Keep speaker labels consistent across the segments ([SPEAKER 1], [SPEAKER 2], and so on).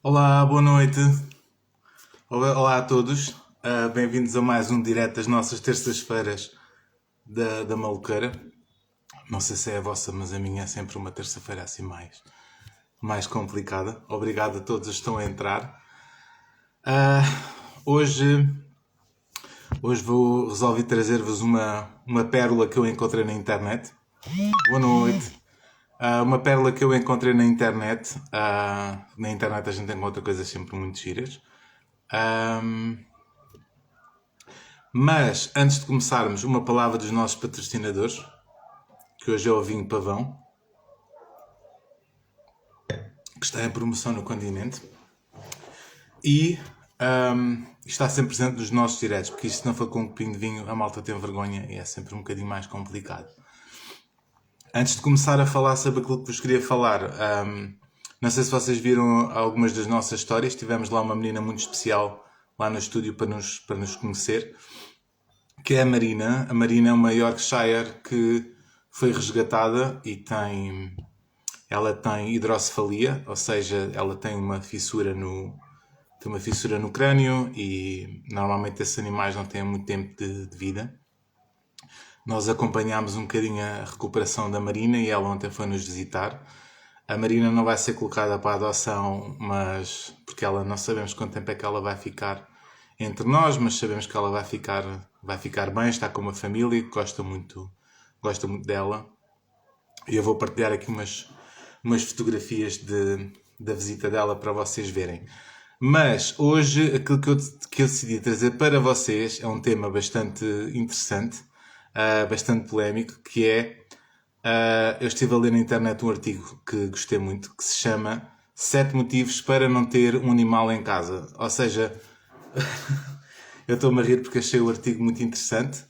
[SPEAKER 1] Olá, boa noite. Olá a todos. Bem-vindos a mais um direto das nossas terças-feiras da Maluqueira. Não sei se é a vossa, mas a minha é sempre uma terça-feira assim mais complicada. Obrigado a todos que estão a entrar. Ah, hoje, hoje vou resolver trazer-vos uma pérola que eu encontrei na internet. Boa noite. Uma pérola que eu encontrei na internet. Na internet a gente encontra coisas sempre muito giras. Ahm, Mas, antes de começarmos, uma palavra dos nossos patrocinadores, que hoje é o Vinho Pavão, que está em promoção no continente. E está sempre presente nos nossos diretos, porque isto se não for com um copinho de vinho, a malta tem vergonha e é sempre um bocadinho mais complicado. Antes de começar a falar sobre aquilo que vos queria falar, não sei se vocês viram algumas das nossas histórias. Tivemos lá uma menina muito especial lá no estúdio para nos conhecer, que é a Marina. A Marina é uma Yorkshire que foi resgatada e ela tem hidrocefalia, ou seja, ela tem uma fissura no crânio e normalmente esses animais não têm muito tempo de vida. Nós acompanhámos um bocadinho a recuperação da Marina e ela ontem foi nos visitar. A Marina não vai ser colocada para a adoção, mas porque ela não sabemos quanto tempo é que ela vai ficar entre nós, mas sabemos que ela vai ficar bem, está com uma família que gosta muito dela. E eu vou partilhar aqui umas fotografias da visita dela para vocês verem. Mas hoje aquilo que eu decidi trazer para vocês é um tema bastante interessante, bastante polémico, que é... eu estive a ler na internet um artigo que gostei muito, que se chama 7 motivos para não ter um animal em casa. Ou seja, eu estou-me a rir porque achei o artigo muito interessante.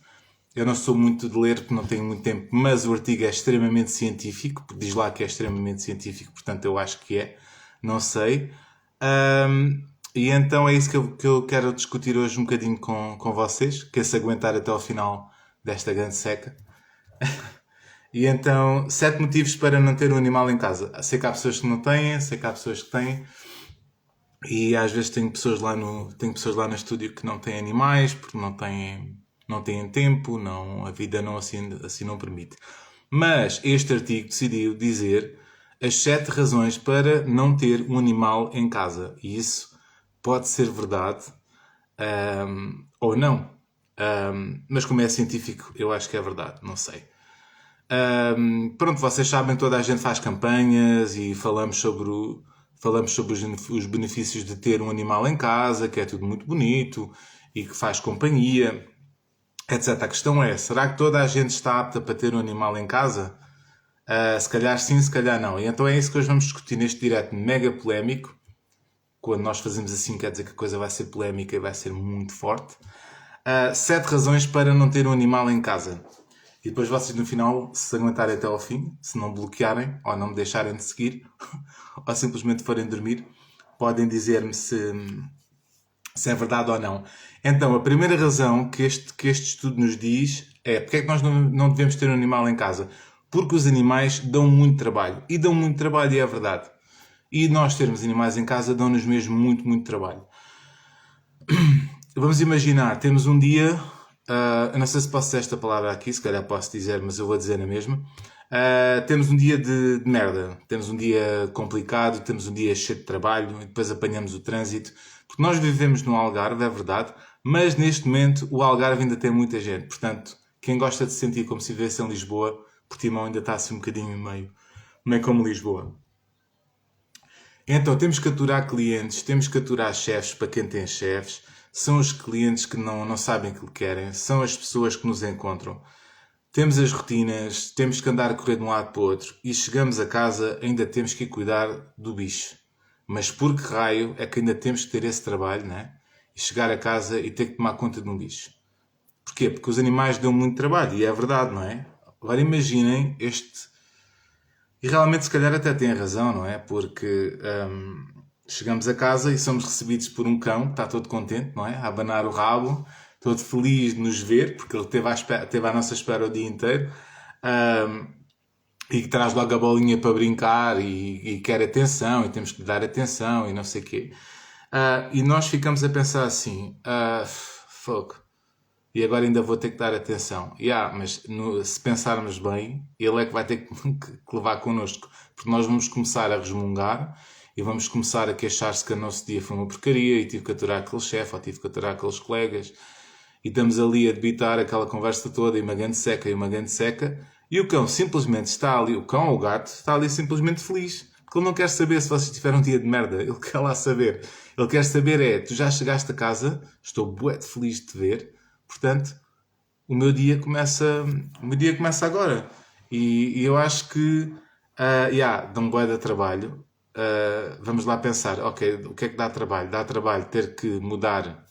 [SPEAKER 1] Eu não sou muito de ler porque não tenho muito tempo, mas o artigo é extremamente científico. Diz lá que é extremamente científico, portanto eu acho que é. Não sei. E então é isso que eu quero discutir hoje um bocadinho com vocês. Quer se aguentar até ao final desta grande seca. E então, 7 motivos para não ter um animal em casa. Sei que há pessoas que não têm, sei que há pessoas que têm. E às vezes tenho pessoas lá no estúdio que não têm animais porque não têm tempo, a vida não assim não permite. Mas este artigo decidiu dizer as 7 razões para não ter um animal em casa. E isso pode ser verdade, ou não. Mas como é científico, eu acho que é verdade, não sei. Pronto, vocês sabem, toda a gente faz campanhas e falamos sobre os benefícios de ter um animal em casa, que é tudo muito bonito e que faz companhia, etc. A questão é, será que toda a gente está apta para ter um animal em casa? Se calhar sim, se calhar não. E então é isso que hoje vamos discutir neste direto mega polémico. Quando nós fazemos assim, quer dizer que a coisa vai ser polémica e vai ser muito forte. 7 razões para não ter um animal em casa. E depois vocês no final, se aguentarem até ao fim, se não bloquearem ou não me deixarem de seguir, ou simplesmente forem dormir, podem dizer-me se é verdade ou não. Então, a primeira razão que este estudo nos diz é porque é que nós não devemos ter um animal em casa? Porque os animais dão muito trabalho. E dão muito trabalho, e é verdade. E nós termos animais em casa dão-nos mesmo muito, muito trabalho. Vamos imaginar, temos um dia... eu não sei se posso dizer esta palavra aqui, se calhar posso dizer, mas eu vou dizer na mesma. Temos um dia de merda, temos um dia complicado, temos um dia cheio de trabalho e depois apanhamos o trânsito. Porque nós vivemos no Algarve, é verdade, mas neste momento o Algarve ainda tem muita gente. Portanto, quem gosta de se sentir como se vivesse em Lisboa, Portimão ainda está assim um bocadinho meio como Lisboa. Então, temos que aturar clientes, temos que aturar chefes para quem tem chefes. São os clientes que não sabem o que querem, são as pessoas que nos encontram. Temos as rotinas, temos que andar a correr de um lado para o outro e chegamos a casa, ainda temos que ir cuidar do bicho. Mas por que raio é que ainda temos que ter esse trabalho, né? E chegar a casa e ter que tomar conta de um bicho? Porquê? Porque os animais dão muito trabalho e é verdade, não é? Agora imaginem este... E realmente se calhar até têm razão, não é? Porque chegamos a casa e somos recebidos por um cão que está todo contente, não é? A abanar o rabo, todo feliz de nos ver, porque ele esteve à nossa espera o dia inteiro. e que traz logo a bolinha para brincar e quer atenção e temos que lhe dar atenção e não sei o quê. E nós ficamos a pensar assim, fogo, e agora ainda vou ter que dar atenção. Mas se pensarmos bem, ele é que vai ter que levar connosco, porque nós vamos começar a resmungar e vamos começar a queixar-se que o nosso dia foi uma porcaria e tive que aturar aquele chefe ou tive que aturar aqueles colegas e estamos ali a debitar aquela conversa toda e uma grande seca e uma grande seca e o cão simplesmente está ali, o cão ou o gato está ali simplesmente feliz. Porque ele não quer saber se vocês tiveram um dia de merda. Ele quer lá saber. Ele quer saber tu já chegaste a casa, estou bué de feliz de te ver, portanto, o meu dia começa agora. E eu acho que, dá um bué de trabalho. Vamos lá pensar, ok, o que é que dá trabalho? Dá trabalho ter que mudar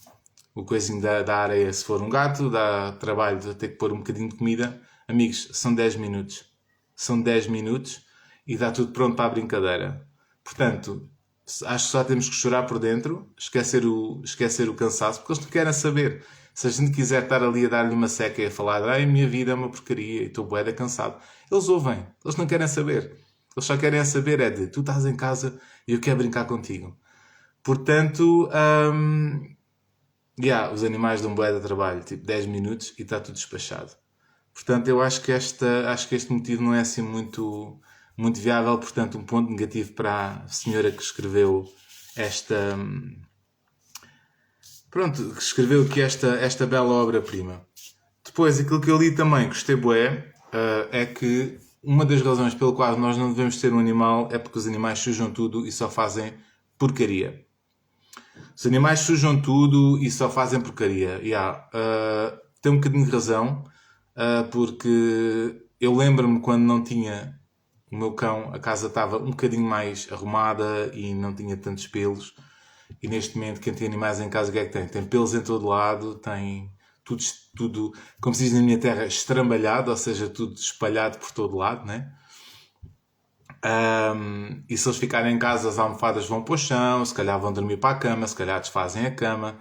[SPEAKER 1] o coisinho da areia se for um gato, dá trabalho de ter que pôr um bocadinho de comida. Amigos, são 10 minutos. São 10 minutos e está tudo pronto para a brincadeira. Portanto, acho que só temos que chorar por dentro, esquecer o cansaço, porque eles não querem saber. Se a gente quiser estar ali a dar-lhe uma seca e a falar, ai, a minha vida é uma porcaria e estou bué de cansado, eles ouvem, eles não querem saber. Eles só querem saber de tu estás em casa e eu quero brincar contigo. Portanto, os animais dão bué de trabalho, tipo 10 minutos e está tudo despachado. Portanto, eu acho que este motivo não é assim muito viável. Portanto, um ponto negativo para a senhora que escreveu esta. Pronto, que escreveu aqui esta bela obra-prima. Depois, aquilo que eu li também, gostei bué, é que uma das razões pelo qual nós não devemos ter um animal é porque os animais sujam tudo e só fazem porcaria. Os animais sujam tudo e só fazem porcaria. Tem um bocadinho de razão, porque eu lembro-me quando não tinha o meu cão, a casa estava um bocadinho mais arrumada e não tinha tantos pelos. E neste momento, quem tem animais em casa, o que é que tem? Tem pelos em todo lado, tem tudo, como se diz na minha terra, estrambalhado, ou seja, tudo espalhado por todo lado, né? E se eles ficarem em casa, as almofadas vão para o chão, se calhar vão dormir para a cama, se calhar desfazem a cama,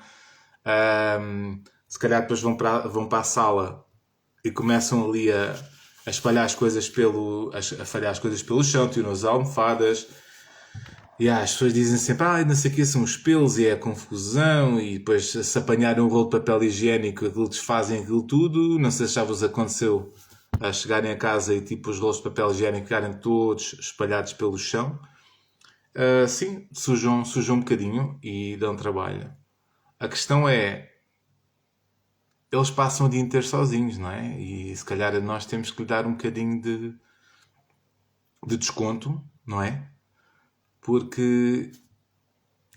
[SPEAKER 1] se calhar depois vão para a sala e começam ali a espalhar as coisas a falhar as coisas pelo chão, tiram as almofadas. As pessoas dizem sempre, não sei o que, são os pelos e é a confusão, e depois se apanharem um rolo de papel higiênico, aquilo desfazem aquilo tudo. Não sei se já vos aconteceu a chegarem a casa e tipo os rolos de papel higiênico ficarem todos espalhados pelo chão. Sim, sujam um bocadinho e dão trabalho. A questão é, eles passam o dia inteiro sozinhos, não é? E se calhar nós temos que lhe dar um bocadinho de desconto, não é? Porque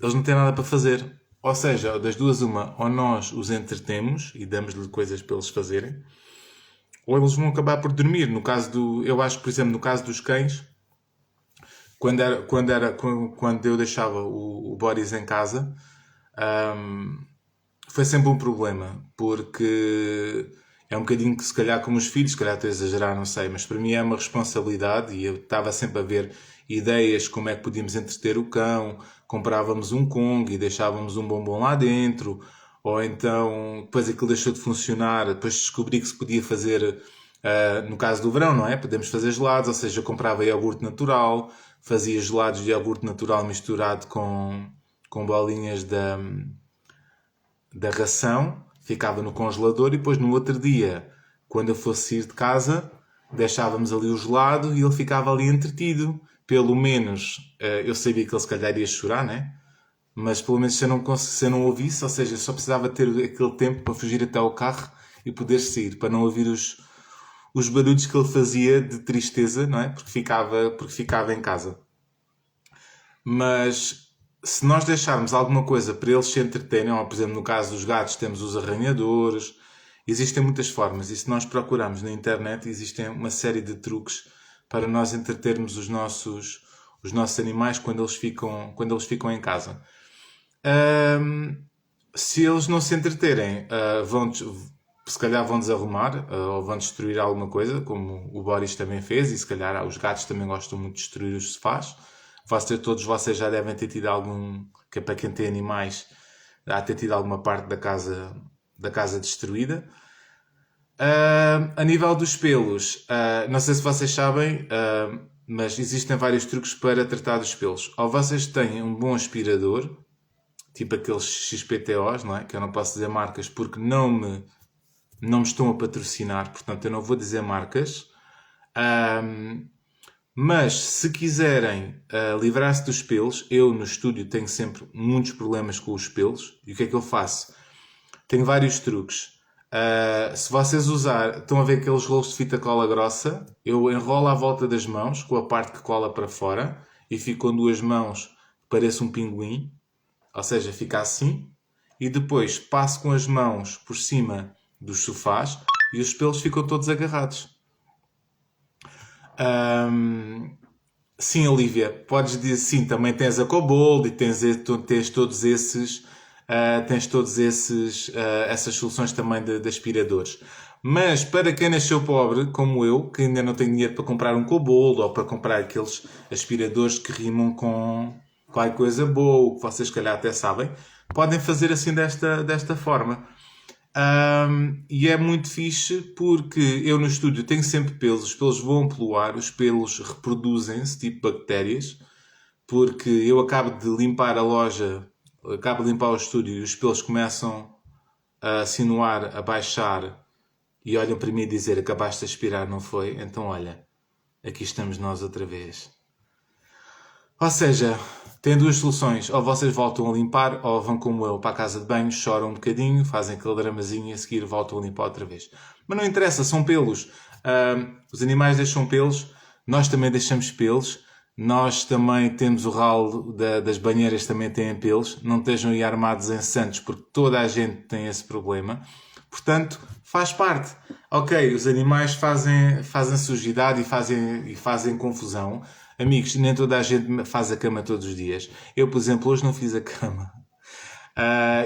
[SPEAKER 1] eles não têm nada para fazer. Ou seja, das duas uma, ou nós os entretemos e damos-lhe coisas para eles fazerem, ou eles vão acabar por dormir. Eu acho que, por exemplo, no caso dos cães, quando eu deixava o Boris em casa, foi sempre um problema, porque é um bocadinho que se calhar como os filhos, se calhar estou a exagerar, não sei, mas para mim é uma responsabilidade e eu estava sempre a ver ideias como é que podíamos entreter o cão, comprávamos um Kong e deixávamos um bombom lá dentro, ou então depois aquilo deixou de funcionar, depois descobri que se podia fazer, no caso do verão, não é? Podemos fazer gelados, ou seja, eu comprava iogurte natural, fazia gelados de iogurte natural misturado com bolinhas da ração, ficava no congelador e depois no outro dia, quando eu fosse sair de casa, deixávamos ali o gelado e ele ficava ali entretido. Pelo menos eu sabia que ele se calhar ia chorar, né? Mas pelo menos se eu não ouvisse, ou seja, eu só precisava ter aquele tempo para fugir até ao carro e poder sair, para não ouvir os barulhos que ele fazia de tristeza, não é? Porque ficava em casa. Mas se nós deixarmos alguma coisa para eles se entreterem, ou por exemplo no caso dos gatos temos os arranhadores, existem muitas formas e se nós procurarmos na internet existem uma série de truques para nós entretermos os nossos animais quando eles ficam em casa. Se eles não se entreterem, se calhar vão desarrumar ou vão destruir alguma coisa, como o Boris também fez, e se calhar os gatos também gostam muito de destruir os sofás. Todos vocês já devem ter tido que é para quem tem animais, já ter tido alguma parte da casa destruída. A nível dos pelos, não sei se vocês sabem, mas existem vários truques para tratar dos pelos. Ou vocês têm um bom aspirador, tipo aqueles XPTOs, não é? Que eu não posso dizer marcas porque não me estão a patrocinar, portanto eu não vou dizer marcas. Mas se quiserem livrar-se dos pelos, eu no estúdio tenho sempre muitos problemas com os pelos. E o que é que eu faço? Tenho vários truques. Se vocês estão a ver aqueles rolos de fita cola grossa, eu enrolo à volta das mãos, com a parte que cola para fora, e fico com duas mãos, parece um pinguim, ou seja, fica assim, e depois passo com as mãos por cima dos sofás e os pelos ficam todos agarrados. Sim, Olivia, podes dizer sim, também tens a Cobold e tens todos esses, essas soluções também de aspiradores. Mas para quem nasceu pobre, como eu, que ainda não tem dinheiro para comprar um Cobold ou para comprar aqueles aspiradores que rimam com qualquer coisa boa, que vocês se calhar até sabem, podem fazer assim desta forma. E é muito fixe porque eu no estúdio tenho sempre pelos, os pelos voam pelo ar, os pelos reproduzem-se, tipo bactérias, porque eu acabo de limpar a loja, acabo de limpar o estúdio e os pelos começam a sinuar, a baixar e olham para mim e dizer: acabaste de aspirar, não foi? Então olha, aqui estamos nós outra vez. Ou seja, tem duas soluções. Ou vocês voltam a limpar, ou vão como eu para a casa de banho, choram um bocadinho, fazem aquele dramazinho e a seguir voltam a limpar outra vez. Mas não interessa, são pelos. Os animais deixam pelos, nós também deixamos pelos. Nós também temos o ralo das banheiras, também têm pelos. Não estejam aí armados em santos, porque toda a gente tem esse problema. Portanto, faz parte. Ok, os animais fazem sujidade e fazem confusão. Amigos, nem toda a gente faz a cama todos os dias. Eu, por exemplo, hoje não fiz a cama.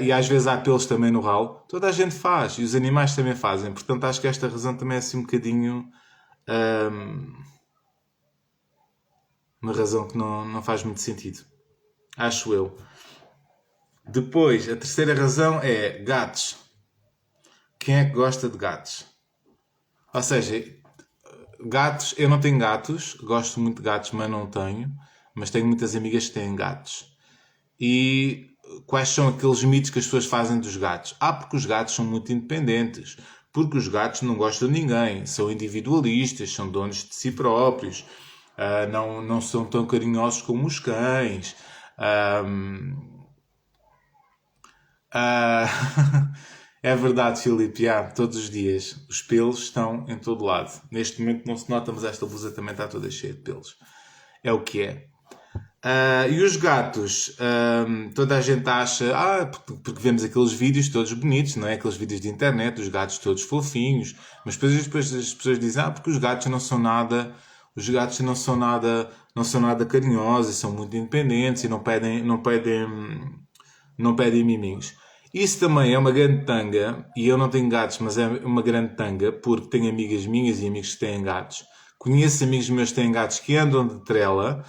[SPEAKER 1] E às vezes há pelos também no ralo. Toda a gente faz. E os animais também fazem. Portanto, acho que esta razão também é assim um bocadinho... uma razão que não faz muito sentido. Acho eu. Depois, a terceira razão é gatos. Quem é que gosta de gatos? Ou seja, gatos, eu não tenho gatos, gosto muito de gatos, mas não tenho. Mas tenho muitas amigas que têm gatos. E quais são aqueles mitos que as pessoas fazem dos gatos? Porque os gatos são muito independentes. Porque os gatos não gostam de ninguém. São individualistas, são donos de si próprios. Não são tão carinhosos como os cães. É verdade, Filipe, todos os dias. Os pelos estão em todo lado. Neste momento não se nota, mas esta blusa também está toda cheia de pelos. É o que é. E os gatos, toda a gente acha, porque vemos aqueles vídeos todos bonitos, não é? Aqueles vídeos de internet, os gatos todos fofinhos, mas depois as pessoas dizem, porque os gatos não são nada, não são nada carinhosos, são muito independentes e não pedem miminhos. Isso também é uma grande tanga, e eu não tenho gatos, mas é uma grande tanga, porque tenho amigas minhas e amigos que têm gatos. Conheço amigos meus que têm gatos que andam de trela.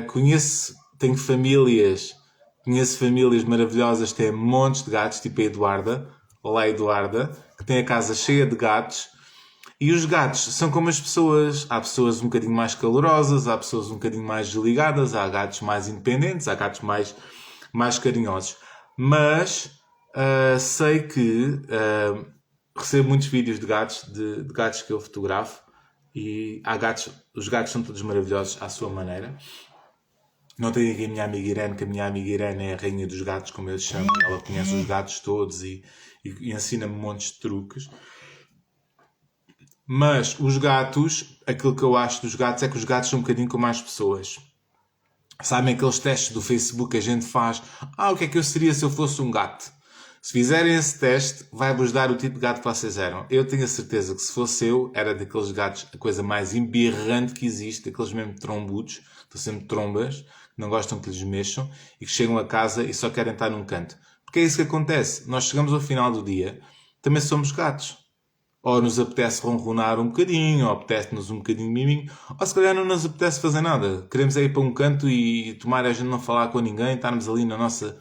[SPEAKER 1] Conheço famílias maravilhosas que têm montes de gatos, tipo a Eduarda, olá Eduarda, que tem a casa cheia de gatos. E os gatos são como as pessoas. Há pessoas um bocadinho mais calorosas, há pessoas um bocadinho mais desligadas, há gatos mais independentes, há gatos mais carinhosos. Mas sei que recebo muitos vídeos de gatos que eu fotografo. E os gatos são todos maravilhosos à sua maneira. Não tenho aqui a minha amiga Irene, que a minha amiga Irene é a rainha dos gatos, como eu lhe chamo. Ela conhece os gatos todos e ensina-me montes de truques. Mas os gatos, aquilo que eu acho dos gatos é que os gatos são um bocadinho como as pessoas. Sabem aqueles testes do Facebook que a gente faz? O que é que eu seria se eu fosse um gato? Se fizerem esse teste, vai-vos dar o tipo de gato que vocês eram. Eu tenho a certeza que se fosse eu, era daqueles gatos, a coisa mais embirrante que existe, daqueles mesmo trombudos, estão sempre trombas, que não gostam que lhes mexam, e que chegam a casa e só querem estar num canto. Porque é isso que acontece. Nós chegamos ao final do dia, também somos gatos. Ou nos apetece ronronar um bocadinho, ou apetece-nos um bocadinho miminho, ou se calhar não nos apetece fazer nada. Queremos é ir para um canto e tomar a gente não falar com ninguém, estarmos ali na nossa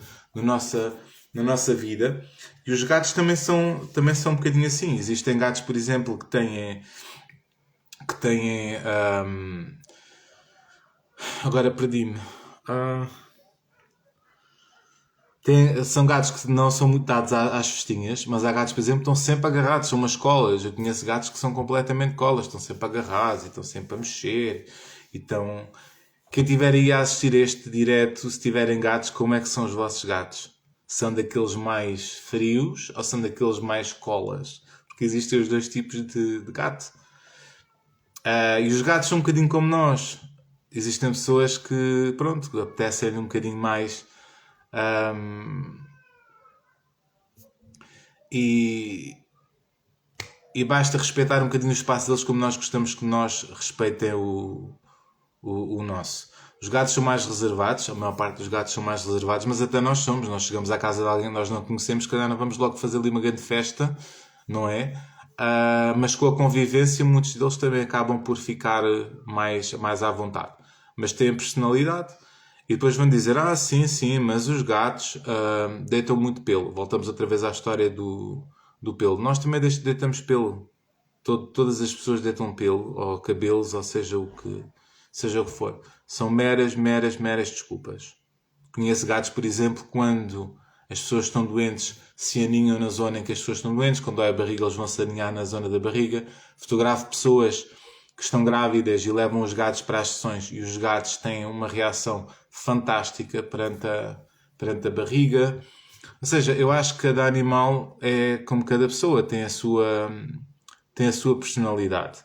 [SPEAKER 1] na nossa vida. E os gatos também são um bocadinho assim. Existem gatos, por exemplo, que têm agora perdi-me. Ah, são gatos que não são muito dados às festinhas, mas há gatos, por exemplo, que estão sempre agarrados, são umas colas. Eu conheço gatos que são completamente colas, estão sempre agarrados e estão sempre a mexer. Então, quem estiver aí a assistir este direto, se tiverem gatos, como é que são os vossos gatos? São daqueles mais frios ou são daqueles mais colas? Porque existem os dois tipos de gato. E os gatos são um bocadinho como nós. Existem pessoas que, pronto, que apetecem um bocadinho mais. ahm, e, e basta respeitar um bocadinho o espaço deles como nós gostamos que nós respeitem o nosso. Os gatos são mais reservados, a maior parte dos gatos são mais reservados, mas até nós somos. Nós chegamos à casa de alguém que nós não conhecemos, se calhar não vamos logo fazer ali uma grande festa, não é? Mas com a convivência, muitos deles também acabam por ficar mais à vontade. Mas têm personalidade. E depois vão dizer, sim, sim, mas os gatos deitam muito pelo. Voltamos outra vez à história do pelo. Nós também deitamos pelo. Todas as pessoas deitam pelo, ou cabelos, ou seja o que for. São meras desculpas. Conheço gatos, por exemplo, quando as pessoas estão doentes, se aninham na zona em que as pessoas estão doentes. Quando dói a barriga, eles vão se aninhar na zona da barriga. Fotografo pessoas que estão grávidas e levam os gatos para as sessões e os gatos têm uma reação fantástica perante a barriga. Ou seja, eu acho que cada animal é como cada pessoa, tem a sua personalidade.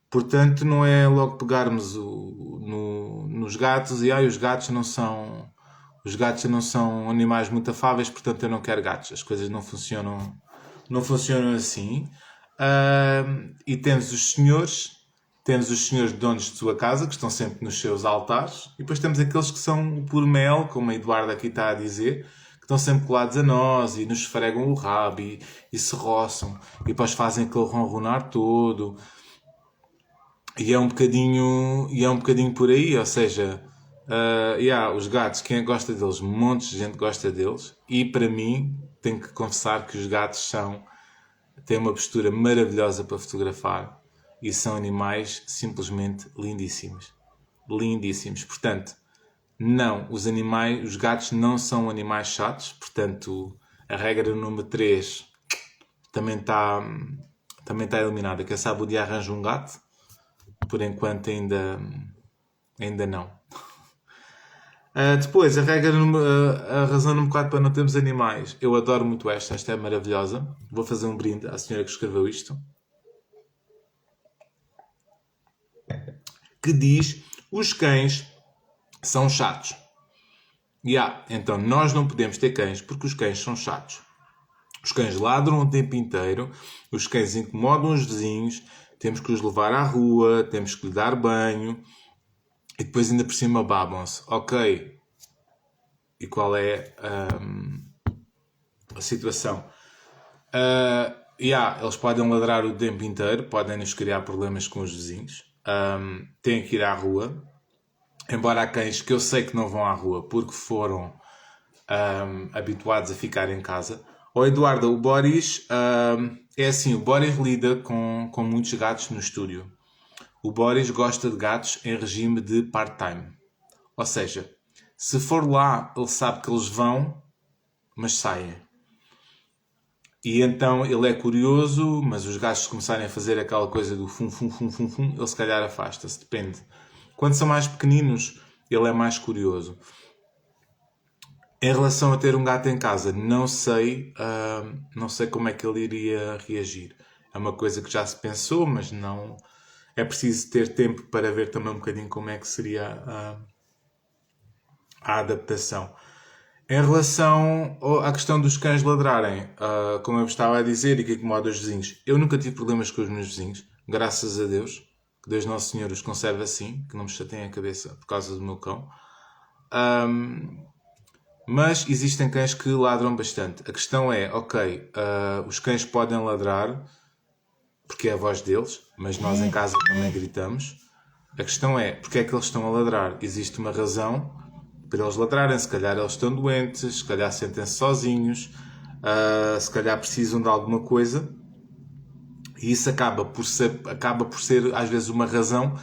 [SPEAKER 1] Portanto, não é logo pegarmos nos gatos e os gatos não são animais muito afáveis, portanto eu não quero gatos. As coisas não funcionam assim. E temos os senhores donos de sua casa, que estão sempre nos seus altares, e depois temos aqueles que são por mel, como a Eduarda aqui está a dizer, que estão sempre colados a nós e nos esfregam o rabo e se roçam, e depois fazem aquele ronronar todo. E é um bocadinho por aí, ou seja, os gatos, quem gosta deles, um monte de gente gosta deles, e para mim, tenho que confessar que os gatos têm uma postura maravilhosa para fotografar e são animais simplesmente lindíssimos. Lindíssimos. Portanto, não, os gatos não são animais chatos, portanto, a regra número 3 também está eliminada. Quem sabe o dia arranja um gato, por enquanto ainda não. Depois, a razão número 4 para não termos animais. Eu adoro muito esta é maravilhosa. Vou fazer um brinde à senhora que escreveu isto. Que diz, os cães são chatos. Então nós não podemos ter cães porque os cães são chatos. Os cães ladram o tempo inteiro, os cães incomodam os vizinhos, temos que os levar à rua, temos que lhe dar banho e depois ainda por cima babam-se. Ok. E qual é a situação? Eles podem ladrar o tempo inteiro, podem nos criar problemas com os vizinhos. Têm que ir à rua. Embora há cães que eu sei que não vão à rua porque foram habituados a ficar em casa. Eduardo, o Boris é assim, o Boris lida com muitos gatos no estúdio. O Boris gosta de gatos em regime de part-time. Ou seja, se for lá, ele sabe que eles vão, mas saem. E então ele é curioso, mas os gatos começarem a fazer aquela coisa do fum, fum, fum, fum, fum, ele se calhar afasta-se, depende. Quando são mais pequeninos, ele é mais curioso. Em relação a ter um gato em casa, não sei como é que ele iria reagir. É uma coisa que já se pensou, mas não... É preciso ter tempo para ver também um bocadinho como é que seria a adaptação. Em relação à questão dos cães ladrarem, como eu estava a dizer e que incomoda os vizinhos, eu nunca tive problemas com os meus vizinhos, graças a Deus, que Deus Nosso Senhor os conserve assim, que não me chateiem a cabeça por causa do meu cão. Mas existem cães que ladram bastante. A questão é, os cães podem ladrar, porque é a voz deles, mas nós em casa também gritamos. A questão é, porque é que eles estão a ladrar? Existe uma razão para eles ladrarem. Se calhar eles estão doentes, se calhar sentem-se sozinhos, se calhar precisam de alguma coisa. E isso acaba por ser às vezes uma razão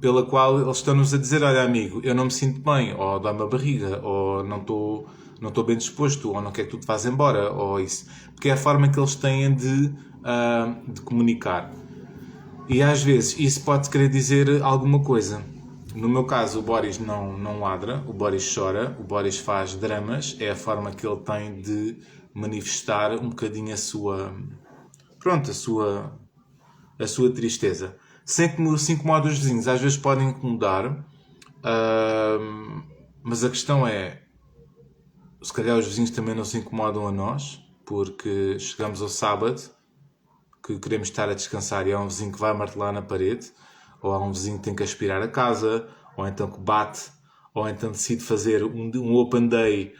[SPEAKER 1] pela qual eles estão-nos a dizer: olha, amigo, eu não me sinto bem, ou dá-me a barriga, ou não estou bem disposto, ou não quero que tu te vás embora, ou isso. Porque é a forma que eles têm de comunicar. E às vezes isso pode querer dizer alguma coisa. No meu caso, o Boris não ladra, o Boris chora, o Boris faz dramas, é a forma que ele tem de manifestar um bocadinho a sua tristeza. Sem que se incomode os vizinhos. Às vezes podem incomodar, mas a questão é, se calhar os vizinhos também não se incomodam a nós, porque chegamos ao sábado, que queremos estar a descansar e há um vizinho que vai martelar na parede, ou há um vizinho que tem que aspirar a casa, ou então que bate, ou então decide fazer um open day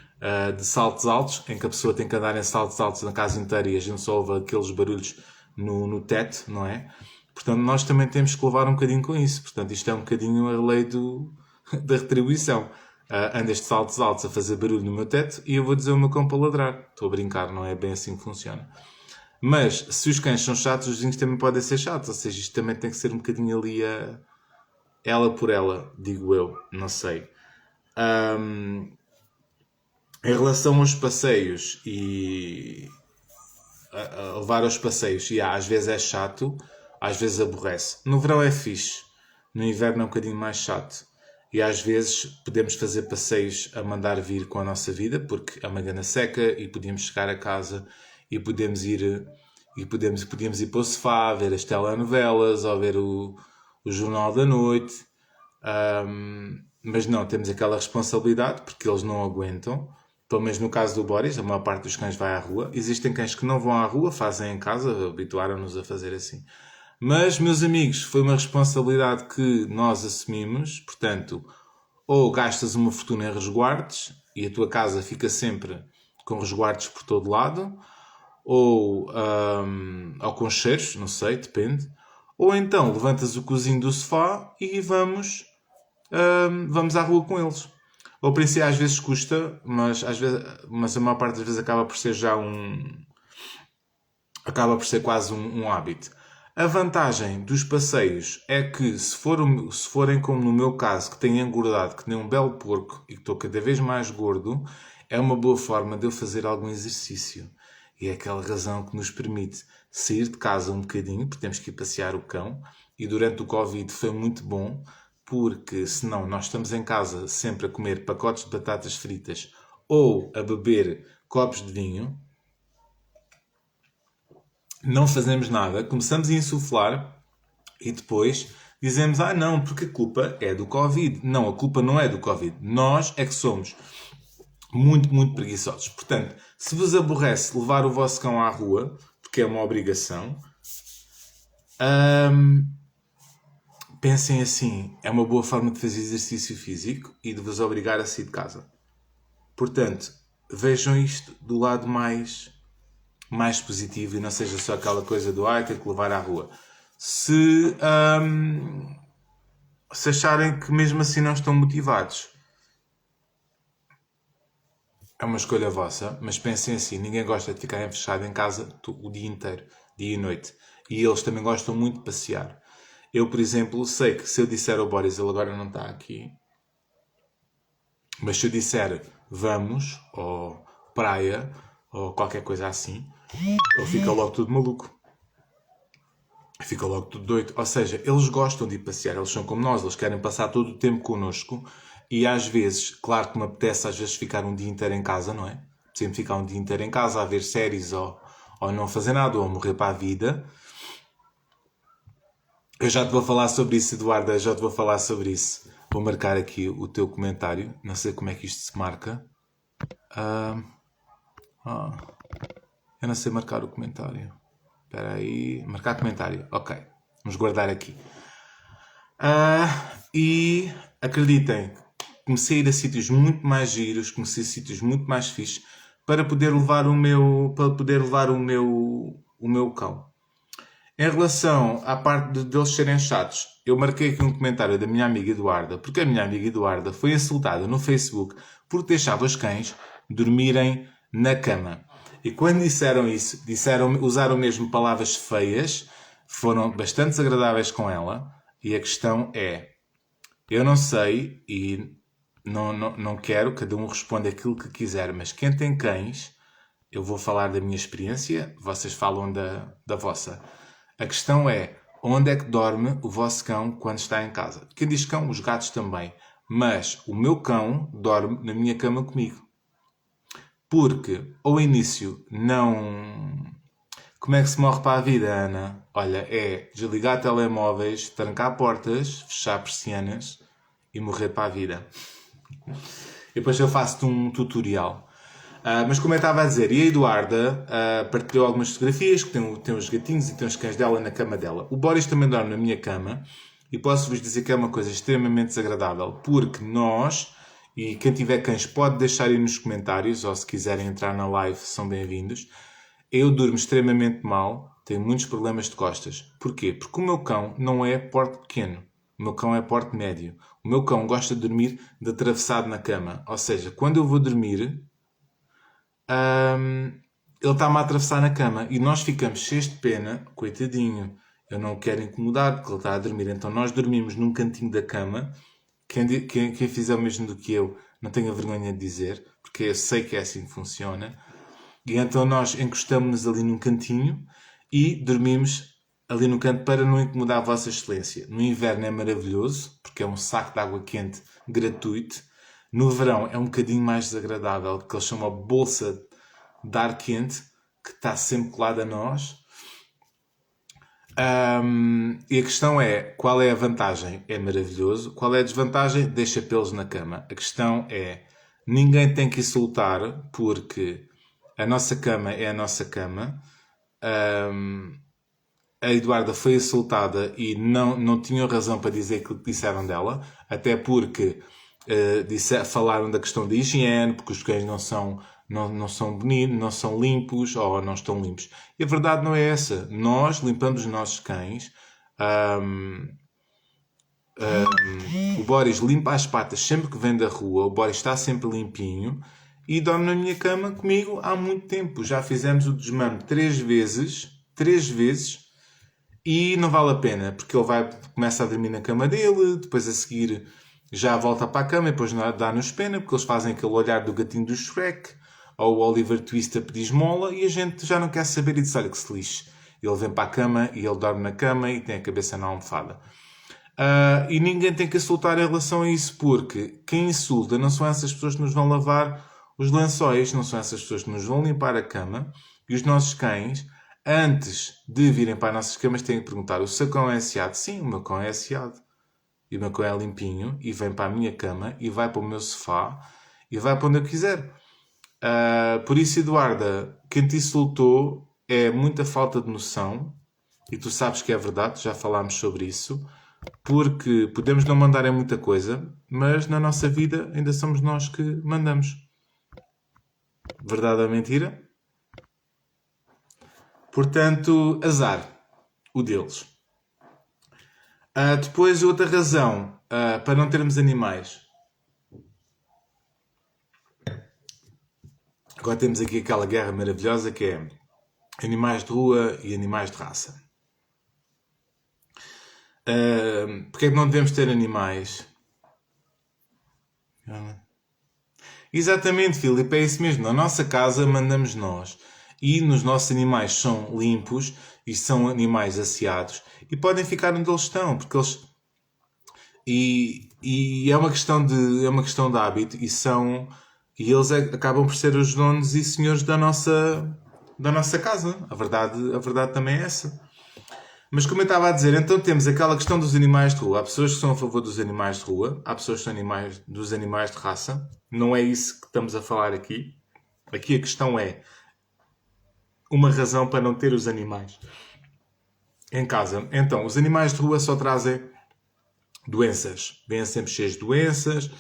[SPEAKER 1] de saltos altos, em que a pessoa tem que andar em saltos altos na casa inteira e a gente só ouve aqueles barulhos no teto, não é? Portanto, nós também temos que levar um bocadinho com isso. Portanto, isto é um bocadinho a lei da retribuição. Andas de saltos altos a fazer barulho no meu teto e eu vou dizer o meu cão para ladrar. Estou a brincar, não é bem assim que funciona. Mas, se os cães são chatos, os vizinhos também podem ser chatos. Ou seja, isto também tem que ser um bocadinho ali ela por ela, digo eu. Não sei. Em relação aos passeios e a levar aos passeios, às vezes é chato, às vezes aborrece. No verão é fixe, no inverno é um bocadinho mais chato. E às vezes podemos fazer passeios a mandar vir com a nossa vida, porque é uma grande seca e podíamos chegar a casa e podemos ir para o sofá, ver as telenovelas ou ver o Jornal da Noite. Mas não, temos aquela responsabilidade porque eles não aguentam. Pelo menos no caso do Boris, a maior parte dos cães vai à rua. Existem cães que não vão à rua, fazem em casa, habituaram-nos a fazer assim. Mas, meus amigos, foi uma responsabilidade que nós assumimos. Portanto, ou gastas uma fortuna em resguardos e a tua casa fica sempre com resguardos por todo lado, ou com cheiros, não sei, depende. Ou então levantas o cozinho do sofá e vamos à rua com eles. Ao princípio às vezes custa, mas a maior parte das vezes acaba por ser quase um hábito. A vantagem dos passeios é que se forem como no meu caso, que tenho engordado, que nem um belo porco e que estou cada vez mais gordo, é uma boa forma de eu fazer algum exercício. E é aquela razão que nos permite sair de casa um bocadinho, porque temos que ir passear o cão. E durante o Covid foi muito bom, porque senão nós estamos em casa sempre a comer pacotes de batatas fritas ou a beber copos de vinho. Não fazemos nada, começamos a insuflar e depois dizemos: não, porque a culpa é do Covid. Não, a culpa não é do Covid. Nós é que somos muito, muito preguiçosos. Portanto, se vos aborrece levar o vosso cão à rua, porque é uma obrigação, pensem assim, é uma boa forma de fazer exercício físico e de vos obrigar a sair de casa. Portanto, vejam isto do lado mais positivo e não seja só aquela coisa do ter que levar à rua. Se acharem que mesmo assim não estão motivados, é uma escolha vossa, mas pensem assim, ninguém gosta de ficar fechado em casa o dia inteiro, dia e noite. E eles também gostam muito de passear. Eu, por exemplo, sei que se eu disser ao Boris, ele agora não está aqui, mas se eu disser vamos, ou praia, ou qualquer coisa assim, ele fica logo tudo maluco. Fica logo tudo doido. Ou seja, eles gostam de ir passear, eles são como nós, eles querem passar todo o tempo connosco. E às vezes, claro que me apetece às vezes ficar um dia inteiro em casa, não é? Sempre ficar um dia inteiro em casa a ver séries ou não fazer nada, ou morrer para a vida. Eu já te vou falar sobre isso, Eduardo, já te vou falar sobre isso. Vou marcar aqui o teu comentário. Não sei como é que isto se marca. Eu não sei marcar o comentário. Espera aí. Marcar comentário. Ok. Vamos guardar aqui. E acreditem, comecei a ir a sítios muito mais giros, comecei a sítios muito mais fixes para poder levar o meu cão. Em relação à parte deles serem chatos, eu marquei aqui um comentário da minha amiga Eduarda, porque a minha amiga Eduarda foi insultada no Facebook porque deixava os cães dormirem na cama. E quando disseram isso, usaram mesmo palavras feias, foram bastante desagradáveis com ela, e a questão é, eu não sei e não quero, cada um responde aquilo que quiser, mas quem tem cães, eu vou falar da minha experiência, vocês falam da vossa. A questão é, onde é que dorme o vosso cão quando está em casa? Quem diz cão, os gatos também. Mas o meu cão dorme na minha cama comigo. Porque, ao início, não... Como é que se morre para a vida, Ana? Olha, é desligar telemóveis, trancar portas, fechar persianas e morrer para a vida. E depois eu faço-te um tutorial. Mas como eu estava a dizer, e a Eduarda partilhou algumas fotografias, que tem os gatinhos e tem os cães dela na cama dela. O Boris também dorme na minha cama, e posso-vos dizer que é uma coisa extremamente desagradável, porque nós, e quem tiver cães pode deixar aí nos comentários, ou se quiserem entrar na live, são bem-vindos. Eu durmo extremamente mal, tenho muitos problemas de costas. Porquê? Porque o meu cão não é porte pequeno. O meu cão é porte médio. O meu cão gosta de dormir de atravessado na cama. Ou seja, quando eu vou dormir, ele está-me a atravessar na cama e nós ficamos cheios de pena, coitadinho. Eu não o quero incomodar porque ele está a dormir. Então nós dormimos num cantinho da cama. Quem fizer o mesmo do que eu, não tenha vergonha de dizer, porque eu sei que é assim que funciona. E então nós encostamos-nos ali num cantinho e dormimos ali no canto para não incomodar a Vossa Excelência. No inverno é maravilhoso, porque é um saco de água quente gratuito. No verão é um bocadinho mais desagradável, porque eles são uma bolsa de ar quente que está sempre colada a nós. E a questão é, qual é a vantagem? É maravilhoso. Qual é a desvantagem? Deixa pelos na cama. A questão é, ninguém tem que insultar, porque a nossa cama é a nossa cama. A Eduarda foi insultada e não tinham razão para dizer aquilo que disseram dela, até porque falaram da questão da higiene, porque os cães não são bonitos, não são limpos ou não estão limpos. E a verdade não é essa. Nós limpamos os nossos cães. O Boris limpa as patas sempre que vem da rua. O Boris está sempre limpinho e dorme na minha cama comigo há muito tempo. Já fizemos o desmame 3 vezes. 3 vezes. E não vale a pena, porque ele começa a dormir na cama dele, depois a seguir já volta para a cama e depois dá-nos pena, porque eles fazem aquele olhar do gatinho do Shrek, ou o Oliver Twist a pedir esmola, e a gente já não quer saber e diz, olha que se lixe. Ele vem para a cama e ele dorme na cama e tem a cabeça na almofada. E ninguém tem que insultar em relação a isso, porque quem insulta não são essas pessoas que nos vão lavar os lençóis, não são essas pessoas que nos vão limpar a cama, e os nossos cães, antes de virem para as nossas camas, têm que perguntar, o seu cão é asseado? Sim, o meu cão é asseado. E o meu cão é limpinho, e vem para a minha cama, e vai para o meu sofá, e vai para onde eu quiser. Por isso, Eduarda, quem te insultou é muita falta de noção, e tu sabes que é verdade, já falámos sobre isso, porque podemos não mandar em muita coisa, mas na nossa vida ainda somos nós que mandamos. Verdade ou mentira? Portanto, azar. O deles. Depois, outra razão para não termos animais. Agora temos aqui aquela guerra maravilhosa que é animais de rua e animais de raça. Porque é que não devemos ter animais? Exatamente, Filipe, é isso mesmo. Na nossa casa mandamos nós. E nos nossos animais são limpos e são animais asseados e podem ficar onde eles estão, porque eles... E é uma questão de hábito e eles acabam por ser os donos e senhores da nossa casa. A verdade também é essa. Mas como eu estava a dizer, então temos aquela questão dos animais de rua. Há pessoas que são a favor dos animais de rua, há pessoas que são dos animais de raça. Não é isso que estamos a falar aqui. Aqui a questão é uma razão para não ter os animais em casa. Então, os animais de rua só trazem doenças. Vêm sempre cheios de doenças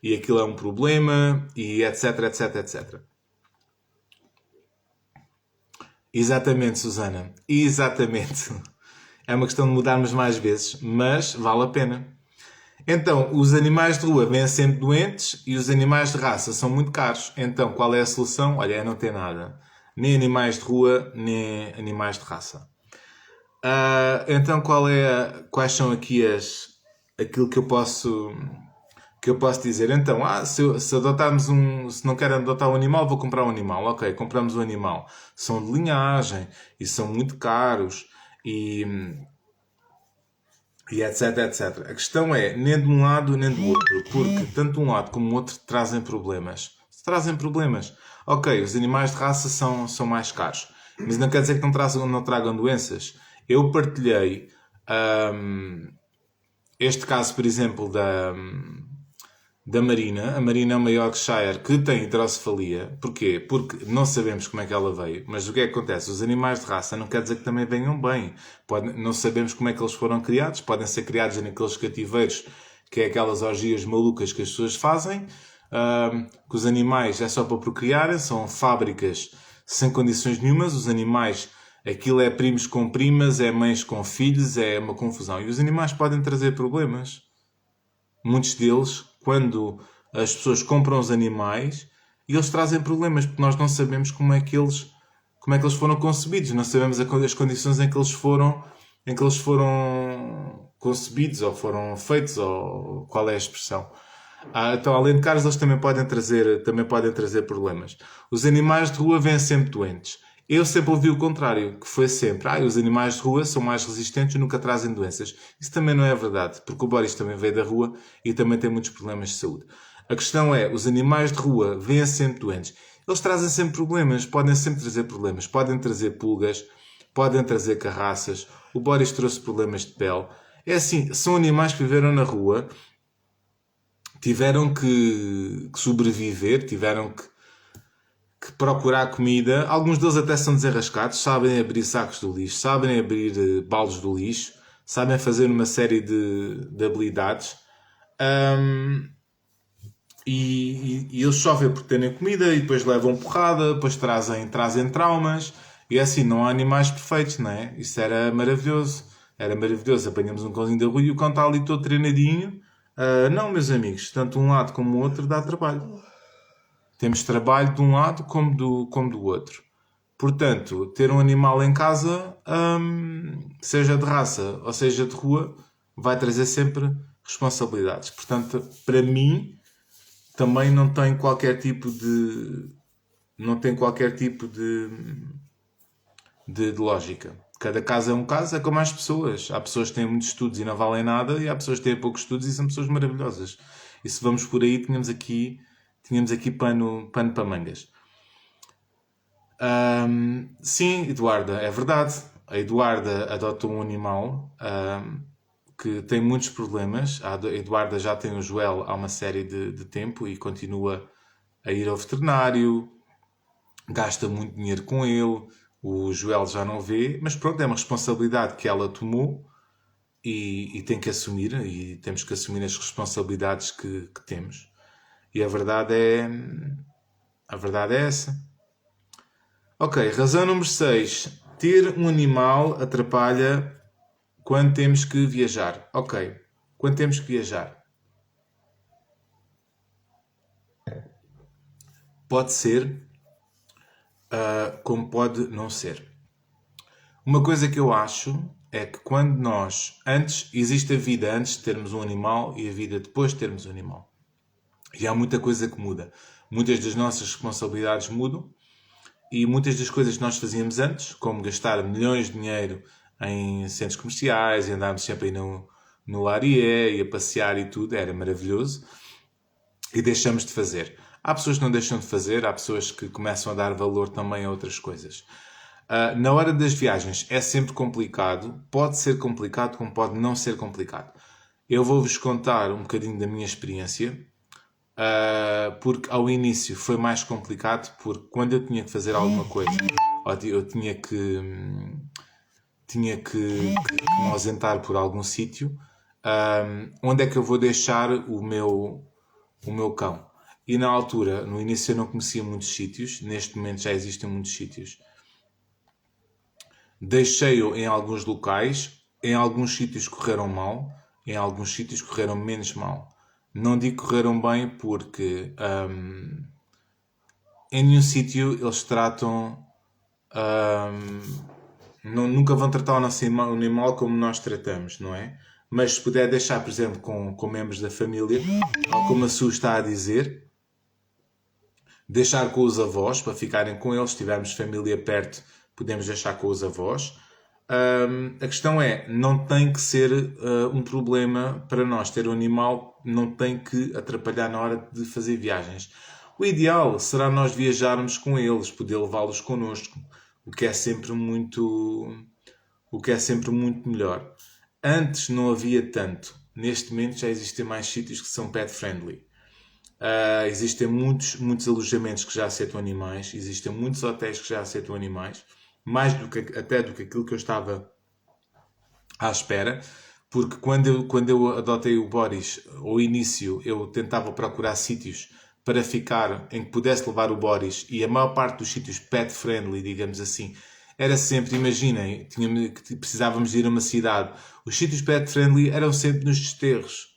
[SPEAKER 1] e aquilo é um problema e etc, etc, etc. Exatamente, Susana. Exatamente. É uma questão de mudarmos mais vezes, mas vale a pena. Então, os animais de rua vêm sempre doentes e os animais de raça são muito caros. Então, qual é a solução? Olha, é não ter nada. Nem animais de rua, nem animais de raça. Então, quais são aqui aquilo que eu posso dizer? Então, se adotarmos se não quero adotar um animal, vou comprar um animal. Ok, compramos um animal. São de linhagem e são muito caros e etc, etc. A questão é, nem de um lado nem do outro, porque tanto um lado como o outro trazem problemas. Trazem problemas. Ok, os animais de raça são mais caros, mas não quer dizer que não tragam doenças. Eu partilhei este caso, por exemplo, da Marina. A Marina é uma Yorkshire que tem hidrocefalia. Porquê? Porque não sabemos como é que ela veio. Mas o que é que acontece? Os animais de raça não quer dizer que também venham bem. Não sabemos como é que eles foram criados. Podem ser criados naqueles cativeiros, que é aquelas orgias malucas que as pessoas fazem. Que os animais é só para procriarem. São fábricas sem condições nenhumas. Os animais... Aquilo é primos com primas, é mães com filhos, é uma confusão. E os animais podem trazer problemas. Muitos deles, quando as pessoas compram os animais, eles trazem problemas, porque nós não sabemos como é que eles foram concebidos, não sabemos as condições em que eles foram concebidos, ou foram feitos, ou qual é a expressão. Então, além de caros, eles também podem trazer problemas. Os animais de rua vêm sempre doentes. Eu sempre ouvi o contrário, que foi sempre, os animais de rua são mais resistentes e nunca trazem doenças. Isso também não é verdade, porque o Boris também veio da rua e também tem muitos problemas de saúde. A questão é, os animais de rua vêm sempre doentes. Eles trazem sempre problemas, podem sempre trazer problemas. Podem trazer pulgas, podem trazer carraças. O Boris trouxe problemas de pele. É assim, são animais que viveram na rua, tiveram que sobreviver, tiveram que procurar comida. Alguns deles até são desenrascados, sabem abrir sacos do lixo, sabem abrir baldes do lixo, sabem fazer uma série de habilidades. E eles sofrem por terem comida e depois levam porrada, depois trazem traumas. E é assim, não há animais perfeitos, não é? Isso era maravilhoso. Era maravilhoso. Apanhamos um cãozinho da rua e o cão está ali todo treinadinho. Não, meus amigos, tanto um lado como o outro dá trabalho. Temos trabalho de um lado como do outro. Portanto, ter um animal em casa, seja de raça ou seja de rua, vai trazer sempre responsabilidades. Portanto, para mim, também não tem qualquer tipo de lógica. Cada caso é um caso, é como as pessoas. Há pessoas que têm muitos estudos e não valem nada, e há pessoas que têm poucos estudos e são pessoas maravilhosas. E se vamos por aí, tínhamos aqui pano para mangas. Sim, Eduarda, é verdade. A Eduarda adotou um animal que tem muitos problemas. A Eduarda já tem o Joel há uma série de tempo e continua a ir ao veterinário, gasta muito dinheiro com ele. O Joel já não vê, mas pronto, é uma responsabilidade que ela tomou e tem que assumir, e temos que assumir as responsabilidades que temos. E a verdade é essa. Ok, razão número 6. Ter um animal atrapalha quando temos que viajar. Ok, quando temos que viajar. Pode ser, como pode não ser. Uma coisa que eu acho é que quando existe a vida antes de termos um animal e a vida depois de termos um animal. E há muita coisa que muda. Muitas das nossas responsabilidades mudam e muitas das coisas que nós fazíamos antes, como gastar milhões de dinheiro em centros comerciais e andarmos sempre aí no Larié e a passear e tudo, era maravilhoso, e deixamos de fazer. Há pessoas que não deixam de fazer, há pessoas que começam a dar valor também a outras coisas. Na hora das viagens é sempre complicado, pode ser complicado como pode não ser complicado. Eu vou-vos contar um bocadinho da minha experiência, porque ao início foi mais complicado, porque quando eu tinha que fazer alguma coisa, ou eu tinha que me ausentar por algum sítio, onde é que eu vou deixar o meu cão? E na altura, no início eu não conhecia muitos sítios, neste momento já existem muitos sítios. Deixei-o em alguns locais, em alguns sítios correram mal, em alguns sítios correram menos mal. Não digo correram bem porque em nenhum sítio eles tratam. Nunca vão tratar o nosso animal como nós tratamos, não é? Mas se puder deixar, por exemplo, com membros da família, como a Su está a dizer, deixar com os avós, para ficarem com eles, se tivermos família perto, podemos deixar com os avós. A questão é, não tem que ser um problema para nós. Ter um animal não tem que atrapalhar na hora de fazer viagens. O ideal será nós viajarmos com eles, poder levá-los connosco, o que é sempre muito melhor. Antes não havia tanto. Neste momento já existem mais sítios que são pet friendly. Existem muitos alojamentos que já aceitam animais, existem muitos hotéis que já aceitam animais, mais até do que aquilo que eu estava à espera, porque quando eu adotei o Boris, ao início eu tentava procurar sítios para ficar em que pudesse levar o Boris, e a maior parte dos sítios pet friendly, digamos assim, era sempre, imaginem, que precisávamos ir a uma cidade, os sítios pet friendly eram sempre nos desterros,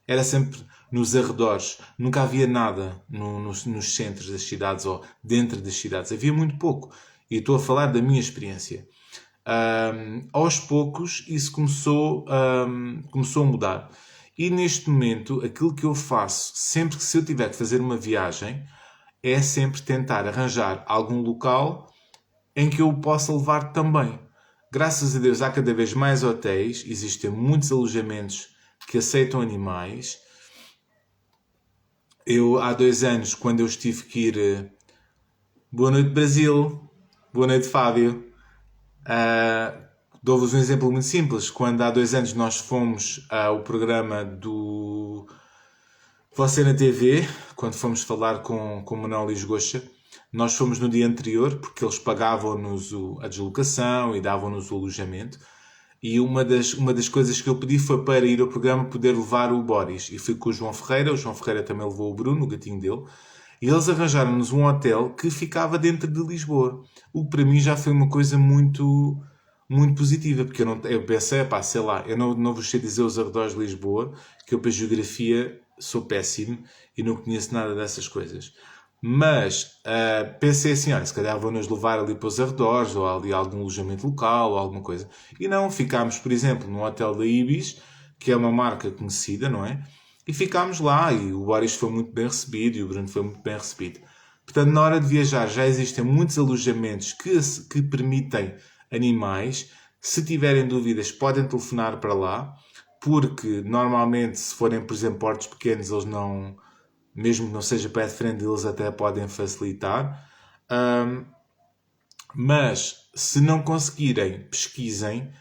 [SPEAKER 1] era sempre nos arredores, nunca havia nada nos centros das cidades ou dentro das cidades, havia muito pouco, e estou a falar da minha experiência. Aos poucos isso começou a mudar. E neste momento, aquilo que eu faço, sempre que se eu tiver que fazer uma viagem, é sempre tentar arranjar algum local em que eu o possa levar também. Graças a Deus há cada vez mais hotéis, existem muitos alojamentos que aceitam animais. Eu, há 2 anos, quando eu estive que ir... Boa noite, Brasil. Boa noite, Fábio. Dou-vos um exemplo muito simples. Quando há 2 anos nós fomos ao programa do Você na TV, quando fomos falar com o Manuel Lisgocha, nós fomos no dia anterior, porque eles pagavam-nos a deslocação e davam-nos o alojamento. E uma das coisas que eu pedi foi para ir ao programa poder levar o Boris. E fui com o João Ferreira também levou o Bruno, o gatinho dele. E eles arranjaram-nos um hotel que ficava dentro de Lisboa. O que para mim já foi uma coisa muito positiva, porque eu pensei, pá, sei lá, eu não vos sei dizer os arredores de Lisboa, que eu para geografia sou péssimo e não conheço nada dessas coisas. Mas pensei assim, olha, se calhar vão-nos levar ali para os arredores, ou ali algum alojamento local, ou alguma coisa. E não, ficámos, por exemplo, no hotel da Ibis, que é uma marca conhecida, não é? E ficámos lá, e o Boris foi muito bem recebido, e o Bruno foi muito bem recebido. Portanto, na hora de viajar já existem muitos alojamentos que permitem animais. Se tiverem dúvidas, podem telefonar para lá, porque normalmente, se forem, por exemplo, portos pequenos, eles não, mesmo que não seja pet friendly, eles até podem facilitar. Mas se não conseguirem, pesquisem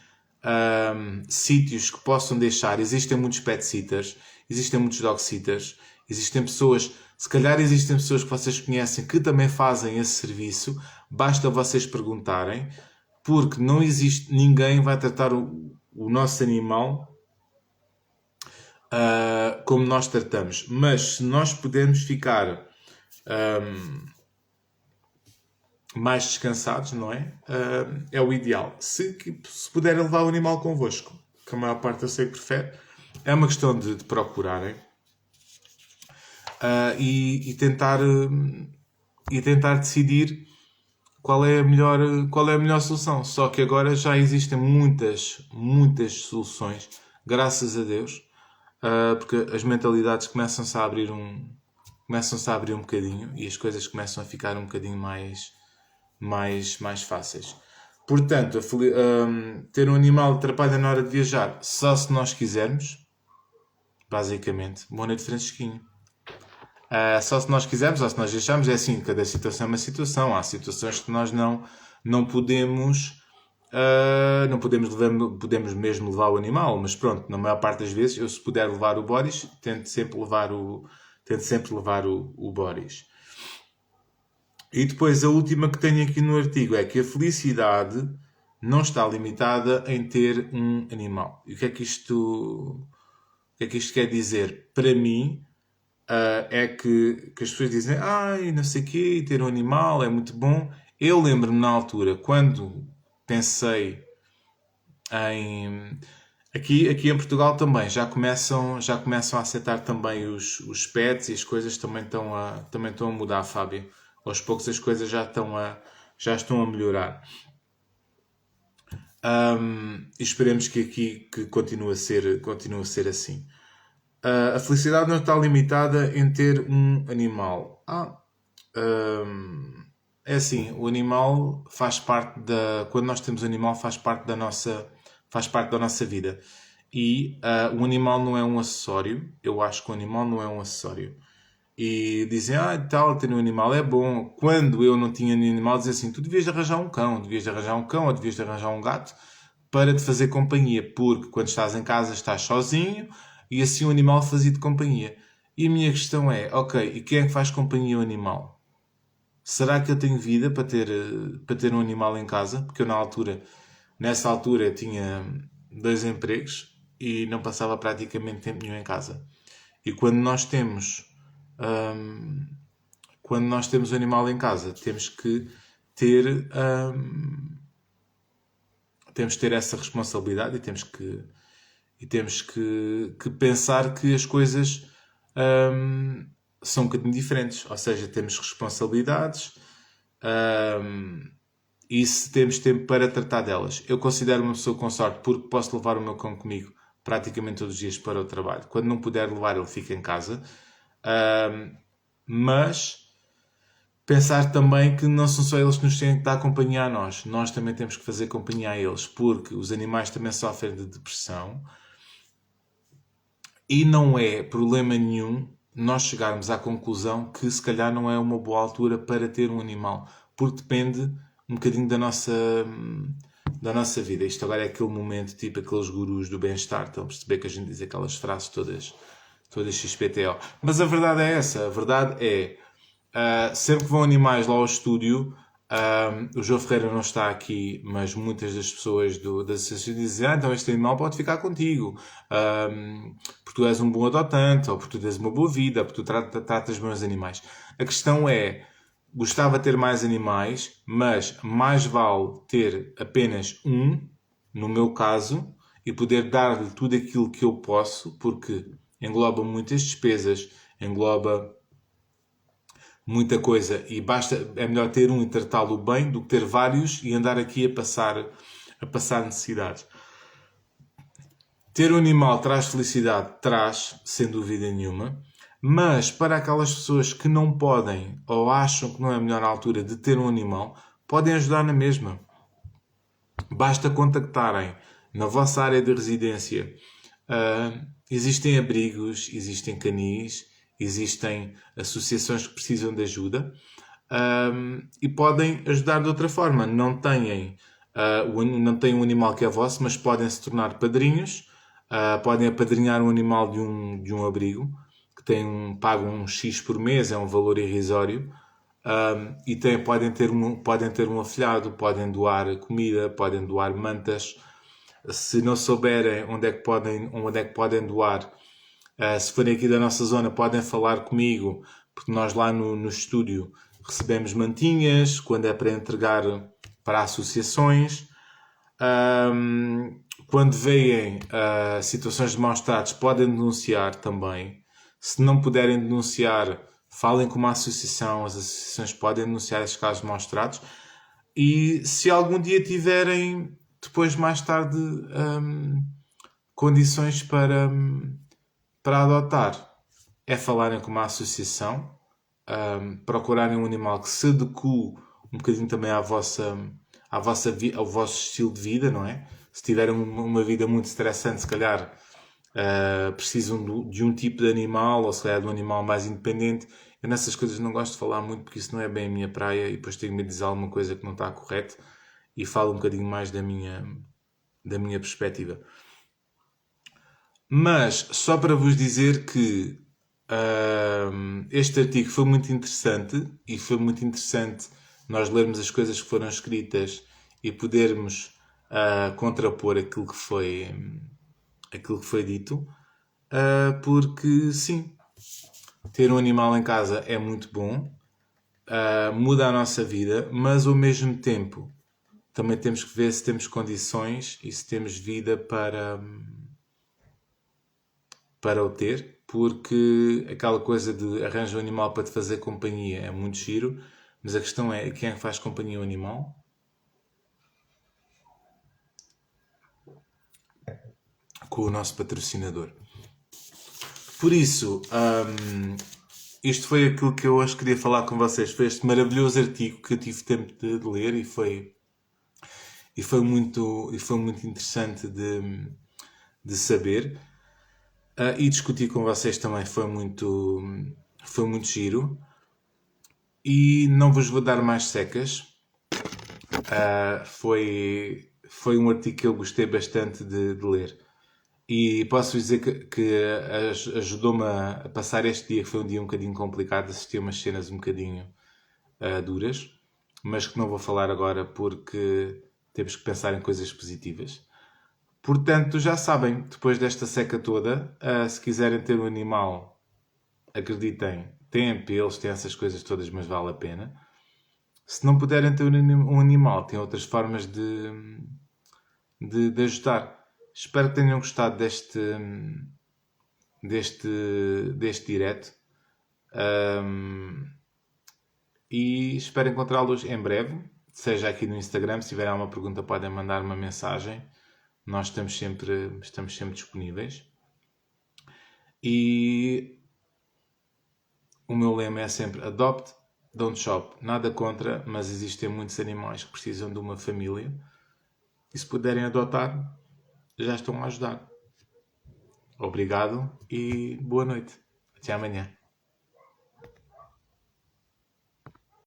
[SPEAKER 1] sítios que possam deixar. Existem muitos pet sitters, existem muitos dog sitters, existem pessoas, se calhar existem pessoas que vocês conhecem que também fazem esse serviço. Basta vocês perguntarem, porque não existe, ninguém vai tratar o nosso animal como nós tratamos. Mas se nós pudermos ficar mais descansados, não é? É o ideal. Se puderem levar o animal convosco, que a maior parte eu sei que prefere, é uma questão de procurarem e tentar decidir qual é a melhor solução. Só que agora já existem muitas soluções, graças a Deus, porque as mentalidades começam-se a abrir um bocadinho e as coisas começam a ficar um bocadinho mais fáceis. Portanto, ter um animal atrapalha na hora de viajar só se nós quisermos, basicamente. Boa noite, Francisquinho. Só se nós quisermos ou se nós deixarmos, é assim, cada situação é uma situação. Há situações que nós não podemos podemos mesmo levar o animal, mas pronto, na maior parte das vezes, eu se puder levar o Boris, tento sempre levar o Boris. E depois a última que tenho aqui no artigo é que a felicidade não está limitada em ter um animal. E o que é que isto quer dizer? Para mim, é que as pessoas dizem, não sei o quê, ter um animal é muito bom. Eu lembro-me na altura, quando pensei Aqui em Portugal também já começam a aceitar também os pets e as coisas também estão a mudar, Fábio. Aos poucos as coisas já estão a melhorar. E esperemos que aqui que continue a ser assim. A felicidade não está limitada em ter um animal. É assim, o animal faz parte da. Quando nós temos um animal, faz parte da nossa vida. E o animal não é um acessório. Eu acho que o animal não é um acessório. E dizem, tal, ter um animal é bom. Quando eu não tinha nenhum animal, dizem assim, tu devias de arranjar um cão, devias de arranjar um cão ou devias de arranjar um gato para te fazer companhia, porque quando estás em casa estás sozinho e assim o animal fazia-te companhia. E a minha questão é, ok, e quem é que faz companhia ao animal? Será que eu tenho vida para ter um animal em casa? Porque eu nessa altura tinha 2 empregos e não passava praticamente tempo nenhum em casa. E hum, quando nós temos o animal em casa, ter, hum, temos que ter essa responsabilidade e temos que pensar que as coisas hum, são um bocadinho diferentes. Ou seja, temos responsabilidades, hum, e se temos tempo para tratar delas. Eu considero uma pessoa com sorte porque posso levar o meu cão comigo praticamente todos os dias para o trabalho. Quando não puder levar, ele fica em casa. Hum, mas pensar também que não são só eles que nos têm que dar companhia a nós. Nós também temos que fazer companhia a eles, porque os animais também sofrem de depressão e não é problema nenhum nós chegarmos à conclusão que se calhar não é uma boa altura para ter um animal, porque depende um bocadinho da nossa vida. Isto agora é aquele momento, tipo aqueles gurus do bem-estar, estão a perceber que a gente diz aquelas frases todas XPTO. Mas a verdade é essa, a verdade é sempre que vão animais lá ao estúdio, o João Ferreira não está aqui, mas muitas das pessoas das associações dizem: então este animal pode ficar contigo, porque tu és um bom adotante, ou porque tu tens uma boa vida, porque tu tratas bem os animais. A questão é: gostava de ter mais animais, mas mais vale ter apenas um, no meu caso, e poder dar-lhe tudo aquilo que eu posso, porque engloba muitas despesas, engloba muita coisa e é melhor ter um e tratá-lo bem do que ter vários e andar aqui a passar necessidades. Ter um animal traz felicidade, traz, sem dúvida nenhuma, mas para aquelas pessoas que não podem ou acham que não é a melhor altura de ter um animal, podem ajudar na mesma. Basta contactarem na vossa área de residência. Existem abrigos, existem canis, existem associações que precisam de ajuda, e podem ajudar de outra forma. Não têm um animal que é vosso, mas podem se tornar padrinhos, podem apadrinhar um animal de um abrigo, que pagam um X por mês, é um valor irrisório, e podem ter um afilhado, podem doar comida, podem doar mantas. Se não souberem onde é que podem doar, se forem aqui da nossa zona, podem falar comigo, porque nós lá no estúdio recebemos mantinhas, quando é para entregar para associações. Quando veem situações de maus tratos, podem denunciar também. Se não puderem denunciar, falem com uma associação. As associações podem denunciar estes casos de maus tratos. E se algum dia tiverem, depois mais tarde, condições para adotar, é falarem com uma associação, procurarem um animal que se adeque um bocadinho também ao vosso estilo de vida, não é? Se tiverem uma vida muito estressante, se calhar precisam de um tipo de animal, ou se calhar de um animal mais independente. Eu nessas coisas não gosto de falar muito, porque isso não é bem a minha praia, e depois tenho medo de dizer alguma coisa que não está correto, e falo um bocadinho mais da minha perspectiva. Mas, só para vos dizer que este artigo foi muito interessante, e foi muito interessante nós lermos as coisas que foram escritas e podermos contrapor aquilo que foi dito, porque sim, ter um animal em casa é muito bom, muda a nossa vida, mas ao mesmo tempo também temos que ver se temos condições e se temos vida para o ter, porque aquela coisa de arranjar um animal para te fazer companhia é muito giro, mas a questão é quem é que faz companhia ao animal? Com o nosso patrocinador. Por isso, isto foi aquilo que eu hoje queria falar com vocês. Foi este maravilhoso artigo que eu tive tempo de ler e foi muito interessante de saber. E discutir com vocês também foi muito giro. E não vos vou dar mais secas. Foi um artigo que eu gostei bastante de ler. E posso dizer que ajudou-me a passar este dia, que foi um dia um bocadinho complicado, assisti a umas cenas um bocadinho duras, mas que não vou falar agora porque temos que pensar em coisas positivas. Portanto, já sabem, depois desta seca toda, se quiserem ter um animal, acreditem, têm pelos, têm essas coisas todas, mas vale a pena. Se não puderem ter um animal, têm outras formas de ajudar. Espero que tenham gostado deste direto. E espero encontrá-los em breve, seja aqui no Instagram. Se tiverem alguma pergunta, podem mandar uma mensagem. Nós estamos sempre disponíveis. E o meu lema é sempre adopt, don't shop. Nada contra, mas existem muitos animais que precisam de uma família. E se puderem adotar, já estão a ajudar. Obrigado e boa noite. Até amanhã.